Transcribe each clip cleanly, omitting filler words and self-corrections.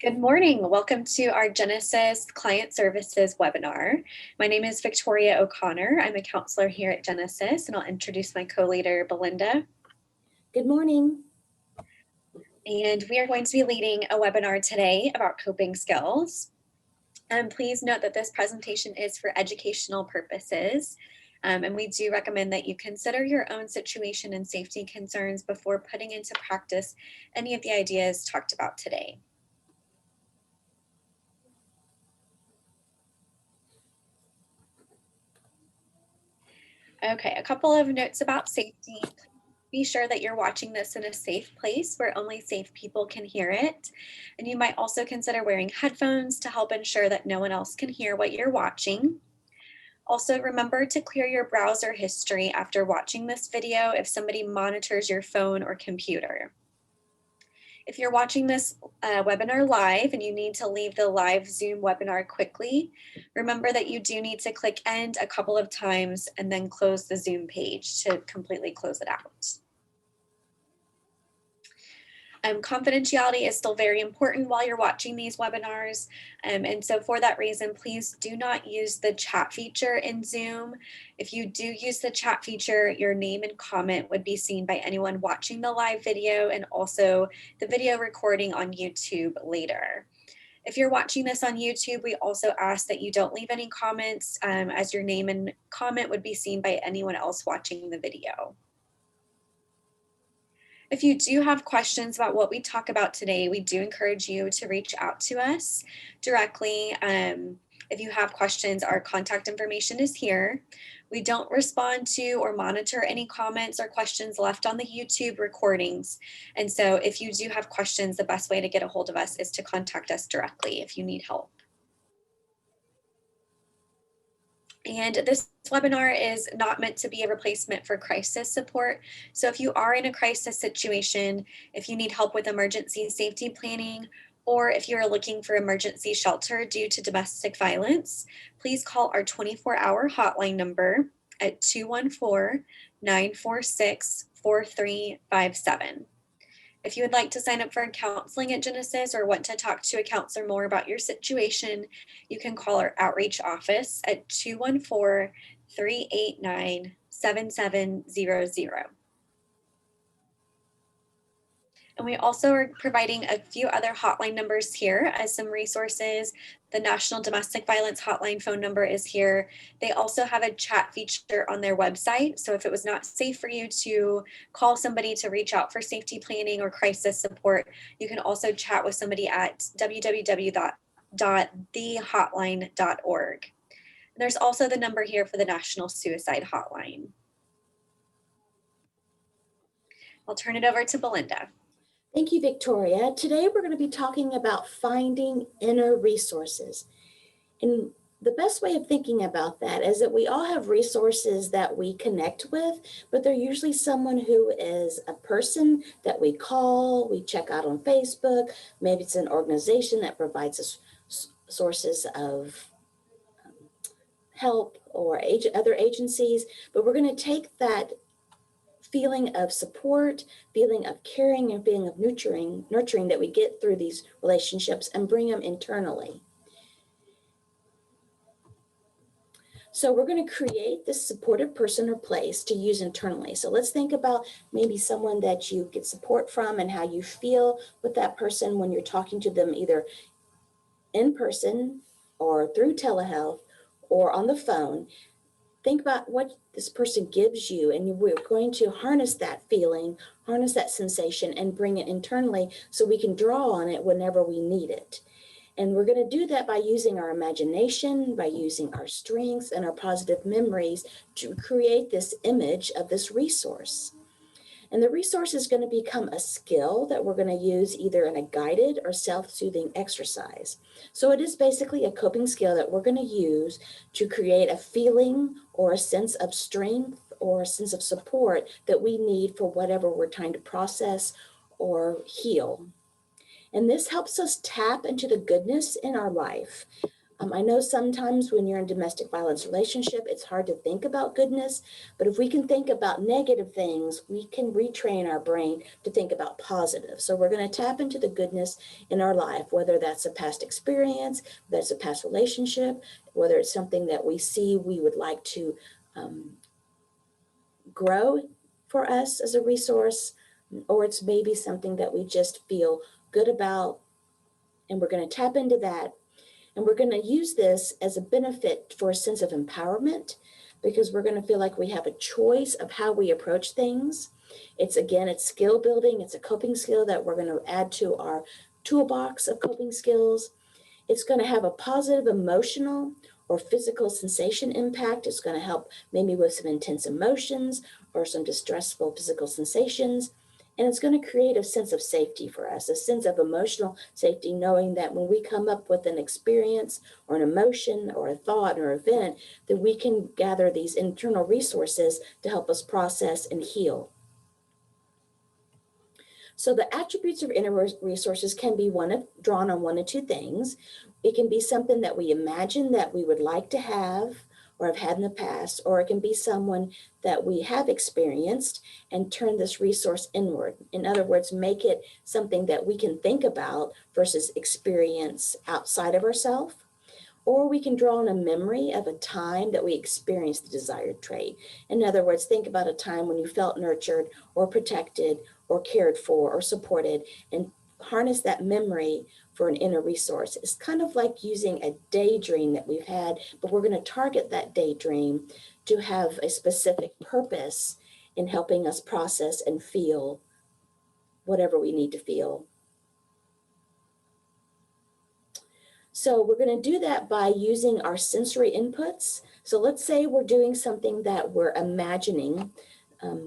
Good morning. Welcome to our Genesis Client Services webinar. My name is Victoria O'Connor. I'm a counselor here at Genesis, and I'll introduce my co-leader, Belinda. Good morning. And we are going to be leading a webinar today about coping skills. Please note that this presentation is for educational purposes, and we do recommend that you consider your own situation and safety concerns before putting into practice any of the ideas talked about today. Okay, a couple of notes about safety. Be sure that you're watching this in a safe place where only safe people can hear it. And you might also consider wearing headphones to help ensure that no one else can hear what you're watching. Also, remember to clear your browser history after watching this video if somebody monitors your phone or computer. If you're watching this webinar live and you need to leave the live Zoom webinar quickly, remember that you do need to click end a couple of times and then close the Zoom page to completely close it out. Confidentiality is still very important while you're watching these webinars. And so for that reason, please do not use the chat feature in Zoom. If you do use the chat feature, your name and comment would be seen by anyone watching the live video and also the video recording on YouTube later. If you're watching this on YouTube, we also ask that you don't leave any comments as your name and comment would be seen by anyone else watching the video. If you do have questions about what we talk about today, we do encourage you to reach out to us directly. If you have questions, our contact information is here. We don't respond to or monitor any comments or questions left on the YouTube recordings. And so if you do have questions, the best way to get a hold of us is to contact us directly if you need help. And this webinar is not meant to be a replacement for crisis support. So if you are in a crisis situation, if you need help with emergency safety planning, or if you're looking for emergency shelter due to domestic violence, please call our 24-hour hotline number at 214-946-4357. If you would like to sign up for counseling at Genesis or want to talk to a counselor more about your situation, you can call our outreach office at 214-389-7700. And we also are providing a few other hotline numbers here as some resources. The National Domestic Violence Hotline phone number is here. They also have a chat feature on their website. So if it was not safe for you to call somebody to reach out for safety planning or crisis support, you can also chat with somebody at www.thehotline.org. There's also the number here for the National Suicide Hotline. I'll turn it over to Belinda. Thank you, Victoria. Today we're going to be talking about finding inner resources. And the best way of thinking about that is that we all have resources that we connect with, but they're usually someone who is a person that we call, we check out on Facebook. Maybe it's an organization that provides us sources of help or other agencies, but we're going to take that feeling of support, feeling of caring, and feeling of nurturing that we get through these relationships and bring them internally. So we're going to create this supportive person or place to use internally. So let's think about maybe someone that you get support from and how you feel with that person when you're talking to them either in person or through telehealth or on the phone. Think about what this person gives you, and we're going to harness that feeling, harness that sensation, and bring it internally so we can draw on it whenever we need it. And we're going to do that by using our imagination, by using our strengths and our positive memories to create this image of this resource. And the resource is going to become a skill that we're going to use either in a guided or self-soothing exercise. So it is basically a coping skill that we're going to use to create a feeling or a sense of strength or a sense of support that we need for whatever we're trying to process or heal. And this helps us tap into the goodness in our life. I know sometimes when you're in a domestic violence relationship, it's hard to think about goodness, but if we can think about negative things, we can retrain our brain to think about positive. So we're going to tap into the goodness in our life, whether that's a past experience, whether it's a past relationship, whether it's something that we see we would like to grow for us as a resource, or it's maybe something that we just feel good about, and we're going to tap into that. And we're going to use this as a benefit for a sense of empowerment, because we're going to feel like we have a choice of how we approach things. It's skill building. It's a coping skill that we're going to add to our toolbox of coping skills. It's going to have a positive emotional or physical sensation impact. It's going to help maybe with some intense emotions or some distressful physical sensations. And it's going to create a sense of safety for us, a sense of emotional safety, knowing that when we come up with an experience or an emotion or a thought or event, that we can gather these internal resources to help us process and heal. So the attributes of inner resources can be drawn on one of two things. It can be something that we imagine that we would like to have or have had in the past, or it can be someone that we have experienced and turn this resource inward. In other words, make it something that we can think about versus experience outside of ourselves. Or we can draw on a memory of a time that we experienced the desired trait. In other words, think about a time when you felt nurtured or protected or cared for or supported, and harness that memory for an inner resource. It's kind of like using a daydream that we've had, but we're going to target that daydream to have a specific purpose in helping us process and feel whatever we need to feel. So we're going to do that by using our sensory inputs. So let's say we're doing something that we're imagining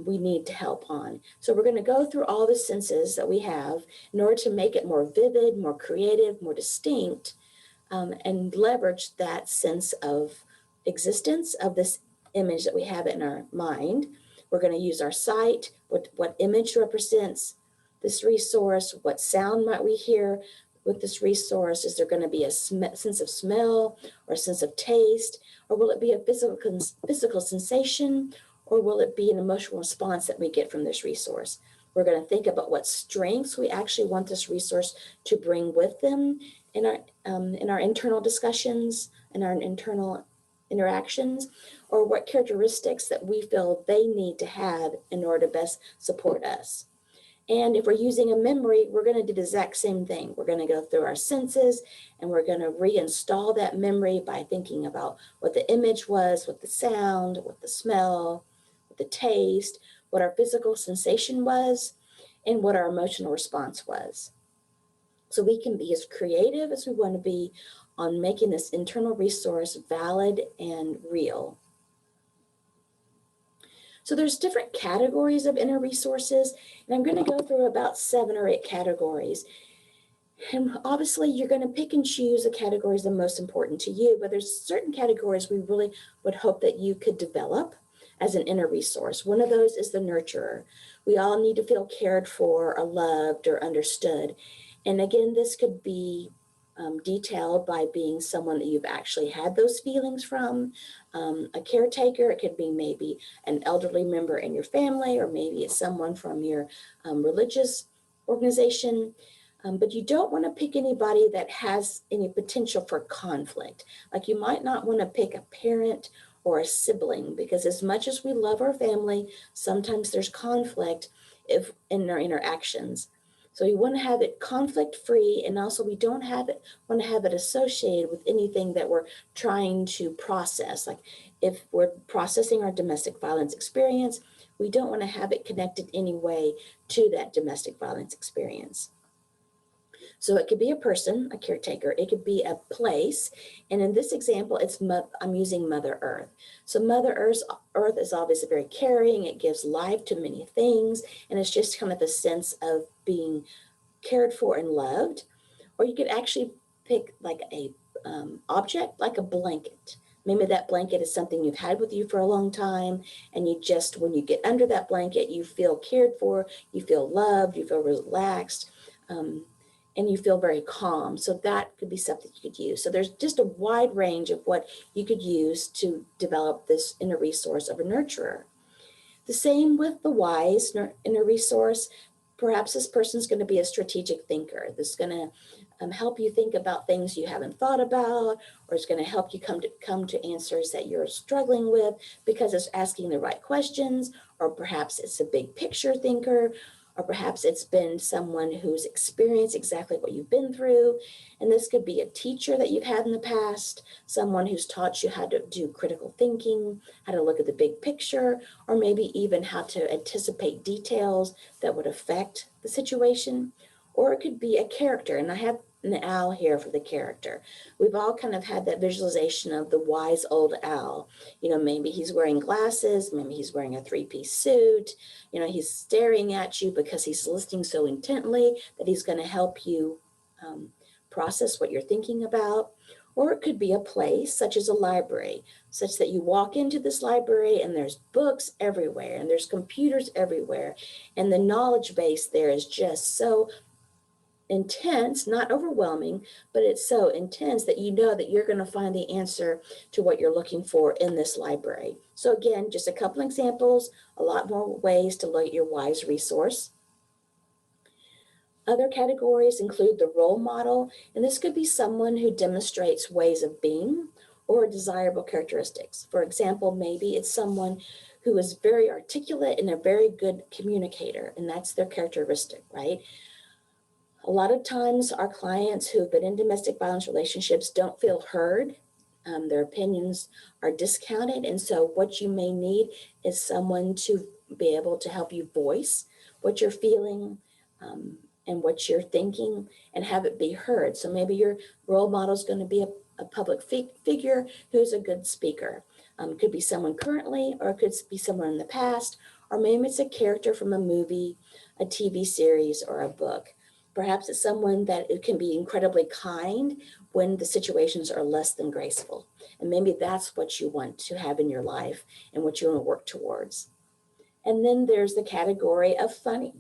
we need to help on. So we're going to go through all the senses that we have in order to make it more vivid, more creative, more distinct, and leverage that sense of existence of this image that we have in our mind. We're going to use our sight, what image represents this resource, what sound might we hear with this resource. Is there going to be a sense of smell or a sense of taste, or will it be a physical sensation, or will it be an emotional response that we get from this resource? We're going to think about what strengths we actually want this resource to bring with them in our internal discussions, in our internal interactions, or what characteristics that we feel they need to have in order to best support us. And if we're using a memory, we're going to do the exact same thing. We're going to go through our senses and we're going to reinstall that memory by thinking about what the image was, what the sound, what the smell, what the taste, what our physical sensation was, and what our emotional response was. So we can be as creative as we want to be on making this internal resource valid and real. So there's different categories of inner resources, and I'm going to go through about 7 or 8 categories. And obviously you're going to pick and choose the categories that are most important to you, but there's certain categories we really would hope that you could develop as an inner resource. One of those is the nurturer. We all need to feel cared for or loved or understood. And again, this could be detailed by being someone that you've actually had those feelings from, a caretaker. It could be maybe an elderly member in your family, or maybe it's someone from your religious organization. But you don't want to pick anybody that has any potential for conflict. Like you might not want to pick a parent or a sibling, because as much as we love our family, sometimes there's conflict in our interactions. So you want to have it conflict free, and also we don't want to have it associated with anything that we're trying to process. Like if we're processing our domestic violence experience, we don't want to have it connected any way to that domestic violence experience. So it could be a person, a caretaker, it could be a place. And in this example, I'm using Mother Earth. So Mother Earth is obviously very caring. It gives life to many things. And it's just kind of a sense of being cared for and loved. Or you could actually pick like a object, like a blanket. Maybe that blanket is something you've had with you for a long time, and when you get under that blanket, you feel cared for, you feel loved, you feel relaxed. and you feel very calm. So that could be something you could use. So there's just a wide range of what you could use to develop this inner resource of a nurturer. The same with the wise inner resource. Perhaps this person's going to be a strategic thinker. This is going to help you think about things you haven't thought about, or it's going to help you come to answers that you're struggling with because it's asking the right questions, or perhaps it's a big picture thinker, or perhaps it's been someone who's experienced exactly what you've been through. And this could be a teacher that you've had in the past, someone who's taught you how to do critical thinking, how to look at the big picture, or maybe even how to anticipate details that would affect the situation. Or it could be a character, and I have an owl here for the character. We've all kind of had that visualization of the wise old owl. You know, maybe he's wearing glasses, maybe he's wearing a three-piece suit, you know, he's staring at you because he's listening so intently that he's going to help you process what you're thinking about. Or it could be a place such as a library, such that you walk into this library and there's books everywhere and there's computers everywhere. And the knowledge base there is just so intense, not overwhelming, but it's so intense that you know that you're going to find the answer to what you're looking for in this library. So again, just a couple examples, a lot more ways to look at your wise resource. Other categories include the role model, and this could be someone who demonstrates ways of being or desirable characteristics. For example, maybe it's someone who is very articulate and a very good communicator, and that's their characteristic, right? A lot of times our clients who have been in domestic violence relationships don't feel heard. Their opinions are discounted. And so what you may need is someone to be able to help you voice what you're feeling and what you're thinking and have it be heard. So maybe your role model is going to be a public figure who's a good speaker. It could be someone currently, or it could be someone in the past, or maybe it's a character from a movie, a TV series, or a book. Perhaps it's someone that it can be incredibly kind when the situations are less than graceful. And maybe that's what you want to have in your life and what you want to work towards. And then there's the category of funny,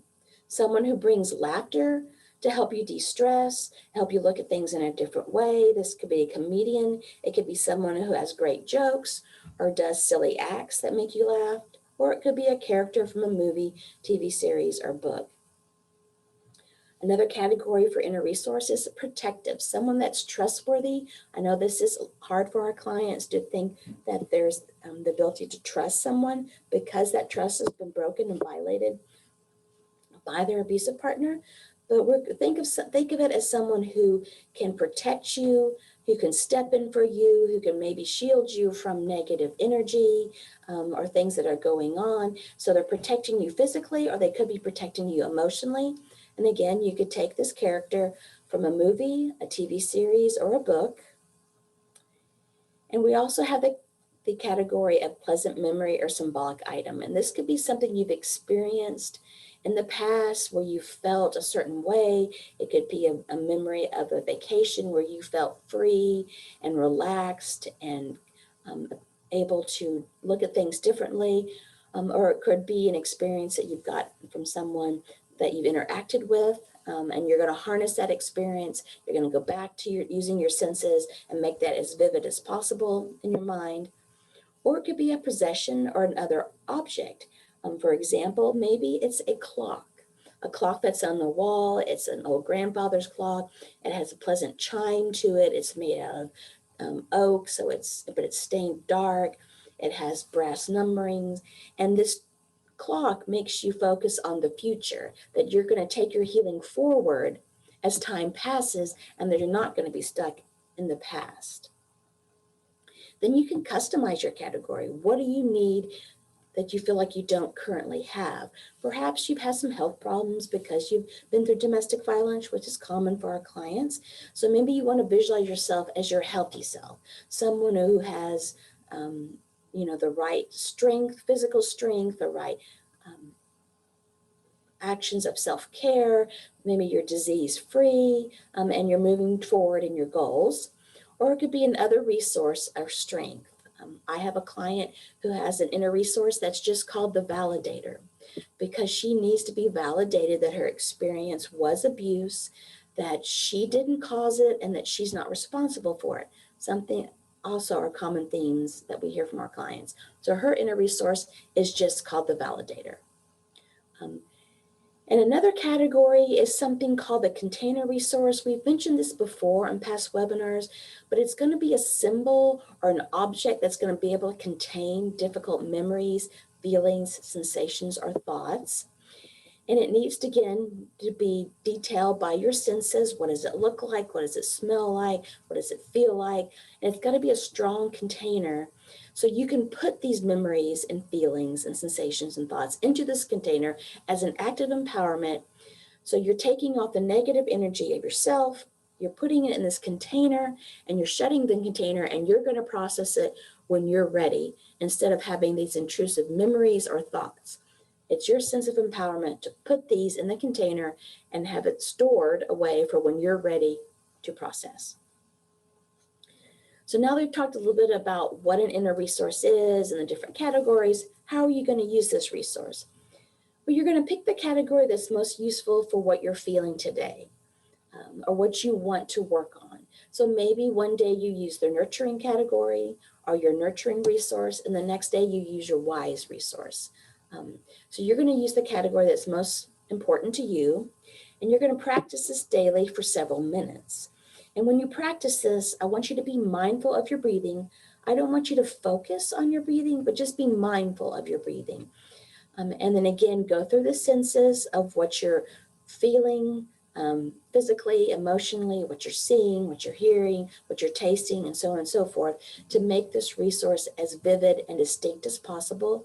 someone who brings laughter to help you de-stress, help you look at things in a different way. This could be a comedian. It could be someone who has great jokes or does silly acts that make you laugh, or it could be a character from a movie, TV series, or book. Another category for inner resource is protective, someone that's trustworthy. I know this is hard for our clients to think that there's the ability to trust someone because that trust has been broken and violated by their abusive partner. But think of it as someone who can protect you, who can step in for you, who can maybe shield you from negative energy or things that are going on. So they're protecting you physically, or they could be protecting you emotionally. And again, you could take this character from a movie, a TV series, or a book. And we also have the category of pleasant memory or symbolic item. And this could be something you've experienced in the past where you felt a certain way. It could be a memory of a vacation where you felt free and relaxed and able to look at things differently. Or it could be an experience that you've got from someone that you've interacted with, and you're going to harness that experience. You're going to go back to using your senses and make that as vivid as possible in your mind. Or it could be a possession or another object. For example, maybe it's a clock that's on the wall. It's an old grandfather's clock. It has a pleasant chime to it. It's made out of oak, but it's stained dark. It has brass numberings, and this clock makes you focus on the future, that you're going to take your healing forward as time passes and that you're not going to be stuck in the past. Then you can customize your category. What do you need that you feel like you don't currently have? Perhaps you've had some health problems because you've been through domestic violence, which is common for our clients. So maybe you want to visualize yourself as your healthy self, someone who has the right strength, physical strength, the right actions of self-care. Maybe you're disease-free and you're moving forward in your goals. Or it could be another resource or strength. I have a client who has an inner resource that's just called the validator, because she needs to be validated that her experience was abuse, that she didn't cause it and that she's not responsible for it. Something also are common themes that we hear from our clients. So her inner resource is just called the validator. Um, and another category is something called the container resource. We've mentioned this before in past webinars, but it's going to be a symbol or an object that's going to be able to contain difficult memories, feelings, sensations, or thoughts. And it needs to, again, to be detailed by your senses. What does it look like? What does it smell like? What does it feel like? And it's got to be a strong container. So you can put these memories and feelings and sensations and thoughts into this container as an act of empowerment. So you're taking off the negative energy of yourself, you're putting it in this container, and you're shutting the container, and you're going to process it when you're ready instead of having these intrusive memories or thoughts. It's your sense of empowerment to put these in the container and have it stored away for when you're ready to process. So now we've talked a little bit about what an inner resource is and the different categories. How are you going to use this resource? Well, you're going to pick the category that's most useful for what you're feeling today, or what you want to work on. So maybe one day you use the nurturing category or your nurturing resource, and the next day you use your wise resource. So you're going to use the category that's most important to you, and you're going to practice this daily for several minutes. And when you practice this, I want you to be mindful of your breathing. I don't want you to focus on your breathing, but just be mindful of your breathing. And then again, go through the senses of what you're feeling physically, emotionally, what you're seeing, what you're hearing, what you're tasting, and so on and so forth, to make this resource as vivid and distinct as possible.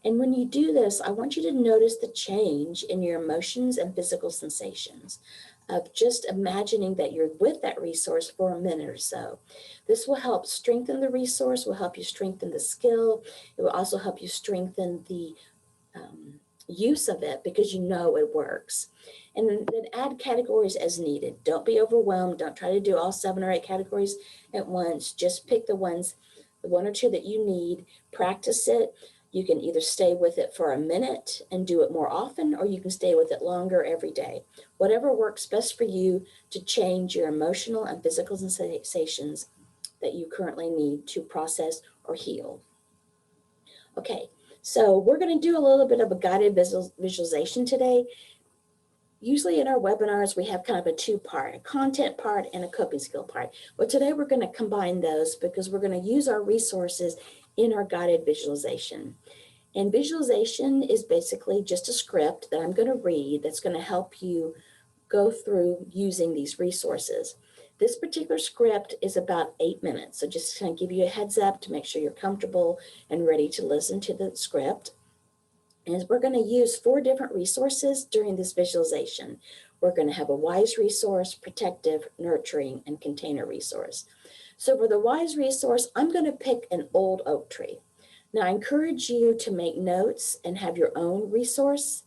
And when you do this, I want you to notice the change in your emotions and physical sensations of just imagining that you're with that resource for a minute or so. This will help strengthen the resource, will help you strengthen the skill. It will also help you strengthen the use of it because you know it works. And then add categories as needed. Don't be overwhelmed. Don't try to do all 7 or 8 categories at once. Just pick the ones, the 1 or 2 that you need. Practice it. You can either stay with it for a minute and do it more often, or you can stay with it longer every day. Whatever works best for you to change your emotional and physical sensations that you currently need to process or heal. Okay, so we're going to do a little bit of a guided visualization today. Usually in our webinars, we have kind of a 2-part, a content part and a coping skill part. But today we're going to combine those because we're going to use our resources in our guided visualization. And visualization is basically just a script that I'm going to read that's going to help you go through using these resources. This particular script is about 8 minutes. So just to give you a heads up to make sure you're comfortable and ready to listen to the script. And we're going to use 4 different resources during this visualization. We're going to have a wise resource, protective, nurturing, and container resource. So for the wise resource, I'm going to pick an old oak tree. Now, I encourage you to make notes and have your own resource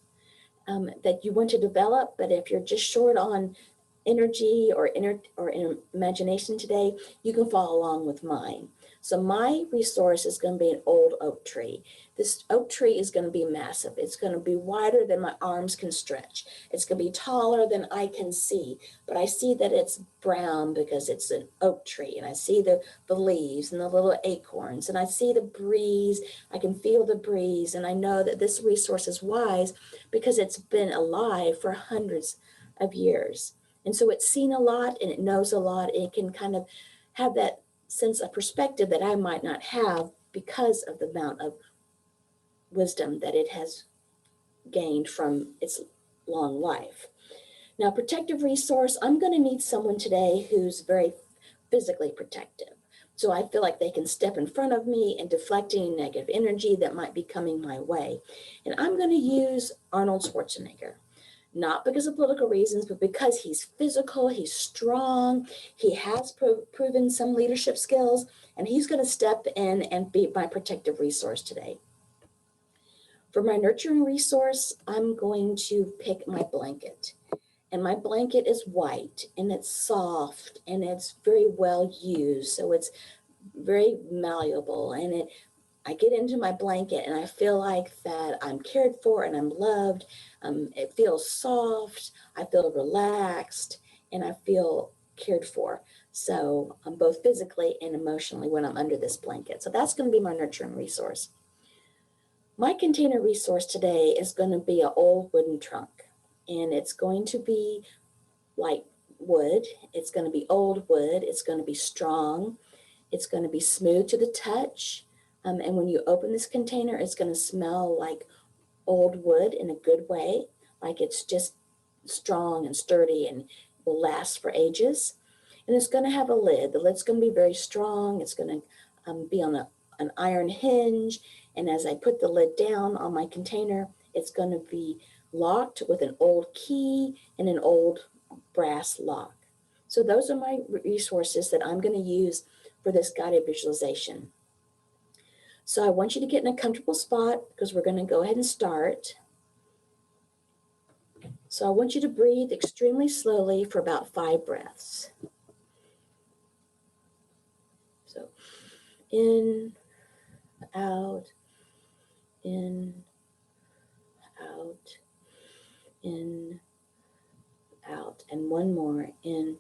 that you want to develop. But if you're just short on energy or imagination today, you can follow along with mine. So my resource is going to be an old oak tree. This oak tree is going to be massive. It's going to be wider than my arms can stretch. It's going to be taller than I can see. But I see that it's brown because it's an oak tree. And I see the leaves and the little acorns. And I see the breeze. I can feel the breeze. And I know that this resource is wise because it's been alive for hundreds of years. And so it's seen a lot and it knows a lot. And it can kind of have that sense of perspective that I might not have because of the amount of wisdom that it has gained from its long life. Now, protective resource, I'm going to need someone today who's very physically protective. So I feel like they can step in front of me and deflecting negative energy that might be coming my way. And I'm going to use Arnold Schwarzenegger. Not because of political reasons, but because he's physical, he's strong, he has proven some leadership skills, and he's going to step in and be my protective resource today. For my nurturing resource, I'm going to pick my blanket. And my blanket is white, and it's soft, and it's very well used, so it's very malleable, and I get into my blanket and I feel like that I'm cared for and I'm loved. It feels soft. I feel relaxed. and I feel cared for. So both physically and emotionally when I'm under this blanket. So that's going to be my nurturing resource. My container resource today is going to be an old wooden trunk, and it's going to be like wood. It's going to be old wood. It's going to be strong. It's going to be smooth to the touch. And when you open this container, it's going to smell like old wood in a good way, like it's just strong and sturdy and will last for ages. And it's going to have a lid. The lid's going to be very strong. It's going to be on an iron hinge. And as I put the lid down on my container, it's going to be locked with an old key and an old brass lock. So those are my resources that I'm going to use for this guided visualization. So I want you to get in a comfortable spot because we're going to go ahead and start. So I want you to breathe extremely slowly for about 5 breaths. So in, out, in, out, in, out. And one more, in,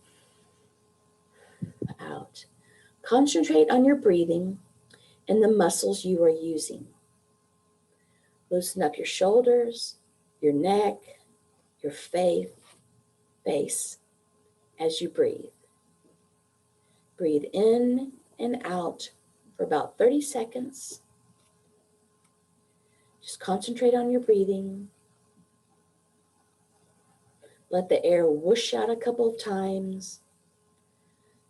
out. Concentrate on your breathing and the muscles you are using. Loosen up your shoulders, your neck, your face as you breathe. Breathe in and out for about 30 seconds. Just concentrate on your breathing. Let the air whoosh out a couple of times.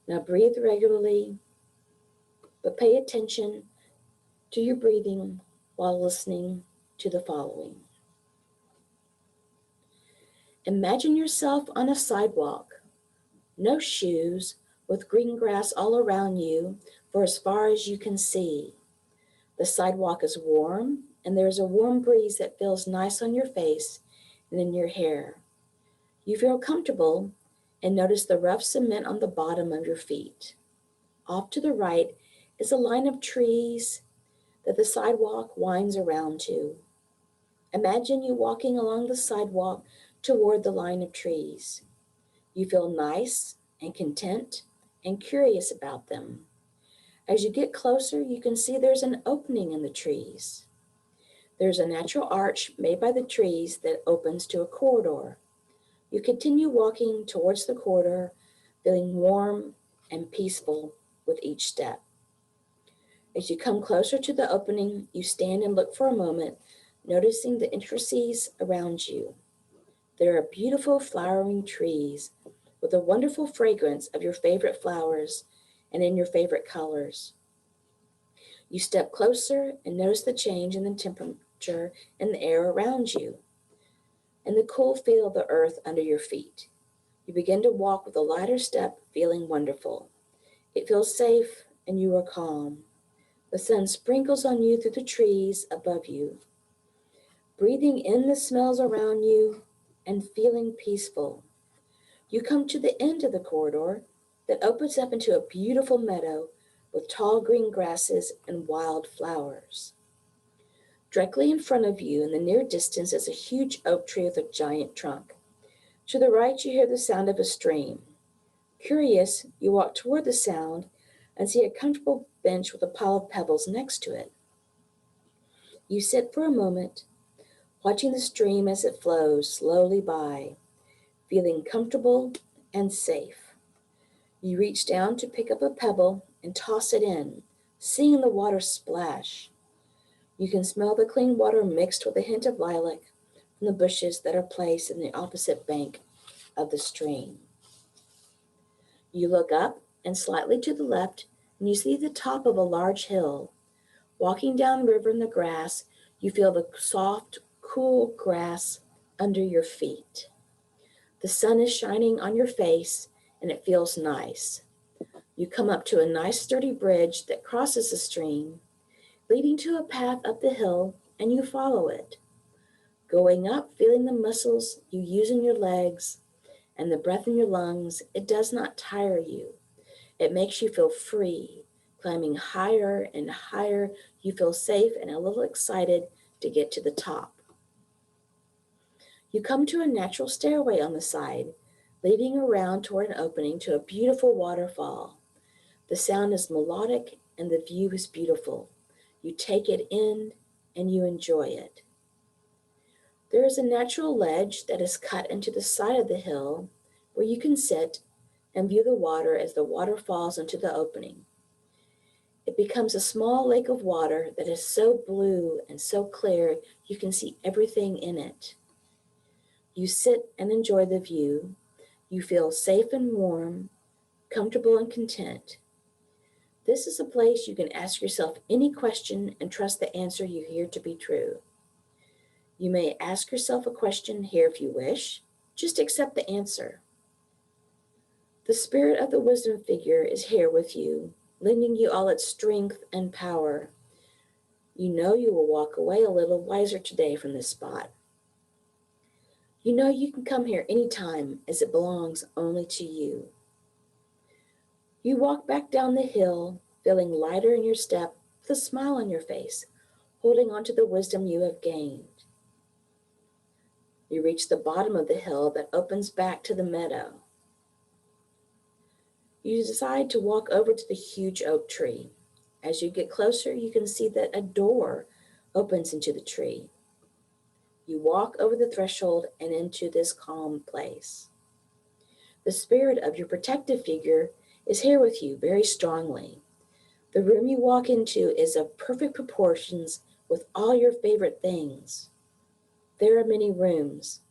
Now breathe regularly, but pay attention to your breathing while listening to the following. Imagine yourself on a sidewalk, no shoes, with green grass all around you for as far as you can see. The sidewalk is warm, and there's a warm breeze that feels nice on your face and in your hair. You feel comfortable and notice the rough cement on the bottom of your feet. Off to the right is a line of trees that the sidewalk winds around to. Imagine you walking along the sidewalk toward the line of trees. You feel nice and content and curious about them. As you get closer, you can see there's an opening in the trees. There's a natural arch made by the trees that opens to a corridor. You continue walking towards the corridor, feeling warm and peaceful with each step. As you come closer to the opening, you stand and look for a moment, noticing the intricacies around you. There are beautiful flowering trees with a wonderful fragrance of your favorite flowers and in your favorite colors. You step closer and notice the change in the temperature in the air around you and the cool feel of the earth under your feet. You begin to walk with a lighter step, feeling wonderful. It feels safe and you are calm. The sun sprinkles on you through the trees above you. Breathing in the smells around you and feeling peaceful. You come to the end of the corridor that opens up into a beautiful meadow with tall green grasses and wild flowers. Directly in front of you in the near distance is a huge oak tree with a giant trunk. To the right, you hear the sound of a stream. Curious, you walk toward the sound and see a comfortable bench with a pile of pebbles next to it. You sit for a moment, watching the stream as it flows slowly by, feeling comfortable and safe. You reach down to pick up a pebble and toss it in, seeing the water splash. You can smell the clean water mixed with a hint of lilac from the bushes that are placed in the opposite bank of the stream. You look up and slightly to the left, and you see the top of a large hill. Walking down the river in the grass, you feel the soft, cool grass under your feet. The sun is shining on your face, and it feels nice. You come up to a nice sturdy bridge that crosses the stream, leading to a path up the hill, and you follow it. Going up, feeling the muscles you use in your legs and the breath in your lungs, it does not tire you. It makes you feel free. Climbing higher and higher, you feel safe and a little excited to get to the top. You come to a natural stairway on the side, leading around toward an opening to a beautiful waterfall. The sound is melodic and the view is beautiful. You take it in and you enjoy it. There is a natural ledge that is cut into the side of the hill where you can sit and view the water as the water falls into the opening. It becomes a small lake of water that is so blue and so clear you can see everything in it. You sit and enjoy the view. You feel safe and warm, comfortable and content. This is a place you can ask yourself any question and trust the answer you hear to be true. You may ask yourself a question here if you wish. Just accept the answer. The spirit of the wisdom figure is here with you, lending you all its strength and power. You know you will walk away a little wiser today from this spot. You know you can come here anytime as it belongs only to you. You walk back down the hill, feeling lighter in your step, with a smile on your face, holding on to the wisdom you have gained. You reach the bottom of the hill that opens back to the meadow. You decide to walk over to the huge oak tree. As you get closer, you can see that a door opens into the tree. You walk over the threshold and into this calm place. The spirit of your protective figure is here with you very strongly. The room you walk into is of perfect proportions with all your favorite things. There are many rooms.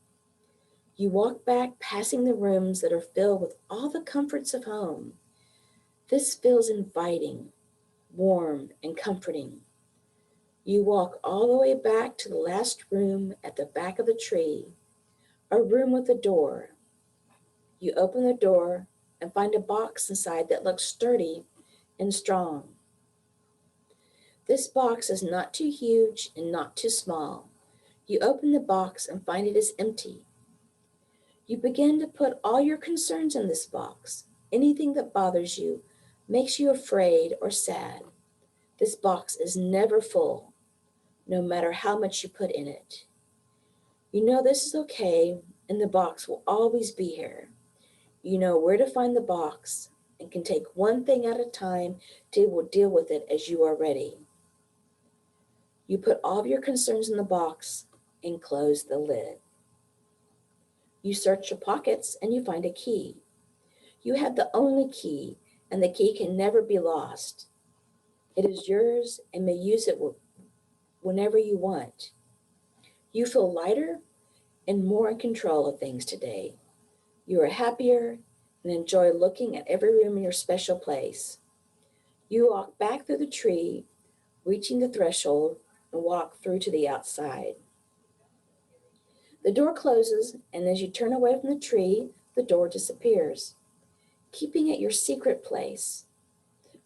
You walk back, passing the rooms that are filled with all the comforts of home. This feels inviting, warm, and comforting. You walk all the way back to the last room at the back of the tree, a room with a door. You open the door and find a box inside that looks sturdy and strong. This box is not too huge and not too small. You open the box and find it is empty. You begin to put all your concerns in this box. Anything that bothers you, makes you afraid or sad. This box is never full, no matter how much you put in it. You know this is okay, and the box will always be here. You know where to find the box and can take one thing at a time to deal with it as you are ready. You put all of your concerns in the box and close the lid. You search your pockets and you find a key. You have the only key, and the key can never be lost. It is yours and may use it whenever you want. You feel lighter and more in control of things today. You are happier and enjoy looking at every room in your special place. You walk back through the tree, reaching the threshold, and walk through to the outside. The door closes, and as you turn away from the tree, the door disappears, keeping it your secret place.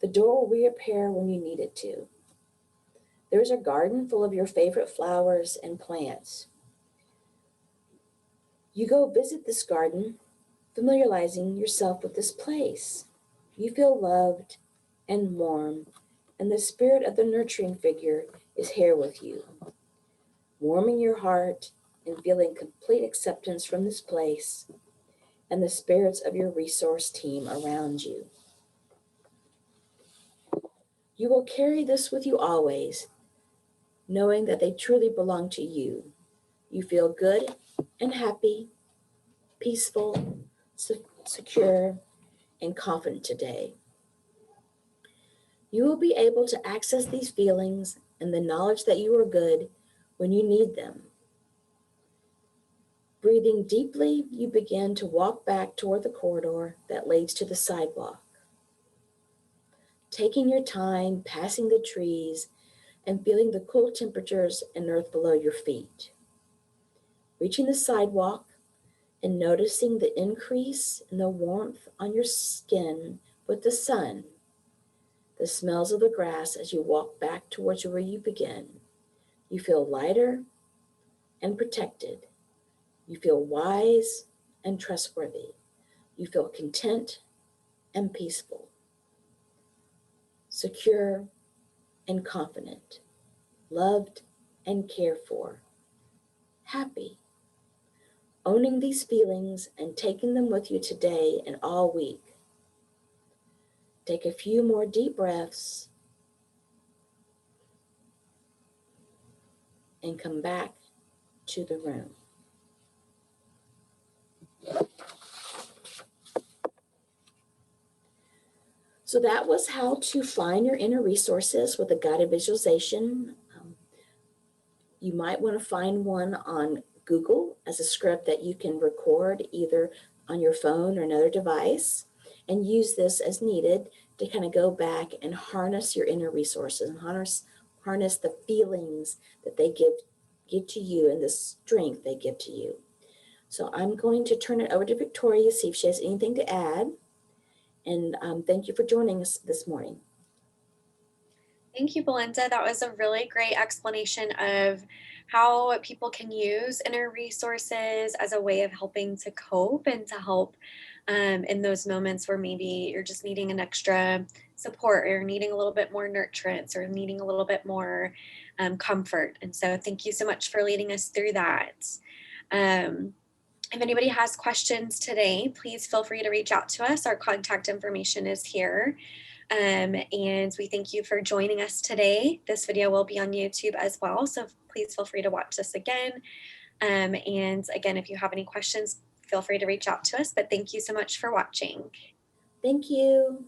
The door will reappear when you need it to. There's a garden full of your favorite flowers and plants. You go visit this garden, familiarizing yourself with this place. You feel loved and warm, and the spirit of the nurturing figure is here with you, warming your heart and feeling complete acceptance from this place and the spirits of your resource team around you. You will carry this with you always, knowing that they truly belong to you. You feel good and happy, peaceful, secure, and confident today. You will be able to access these feelings and the knowledge that you are good when you need them. Breathing deeply, you begin to walk back toward the corridor that leads to the sidewalk. Taking your time, passing the trees, and feeling the cool temperatures and earth below your feet. Reaching the sidewalk and noticing the increase in the warmth on your skin with the sun, the smells of the grass as you walk back towards where you begin. You feel lighter and protected. You feel wise and trustworthy. You feel content and peaceful, secure and confident, loved and cared for, happy. owning these feelings and taking them with you today and all week. Take a few more deep breaths and come back to the room. So that was how to find your inner resources with a guided visualization. You might want to find one on Google as a script that you can record either on your phone or another device and use this as needed to kind of go back and harness your inner resources and harness the feelings that they give to you and the strength they give to you. So I'm going to turn it over to Victoria, see if she has anything to add. And thank you for joining us this morning. Thank you, Belinda. That was a really great explanation of how people can use inner resources as a way of helping to cope and to help in those moments where maybe you're just needing an extra support or needing a little bit more nurturance or needing a little bit more comfort. And so thank you so much for leading us through that. If anybody has questions today, please feel free to reach out to us. Our contact information is here. And we thank you for joining us today. This video will be on YouTube as well, so please feel free to watch this again. And again, if you have any questions, feel free to reach out to us, but thank you so much for watching. Thank you.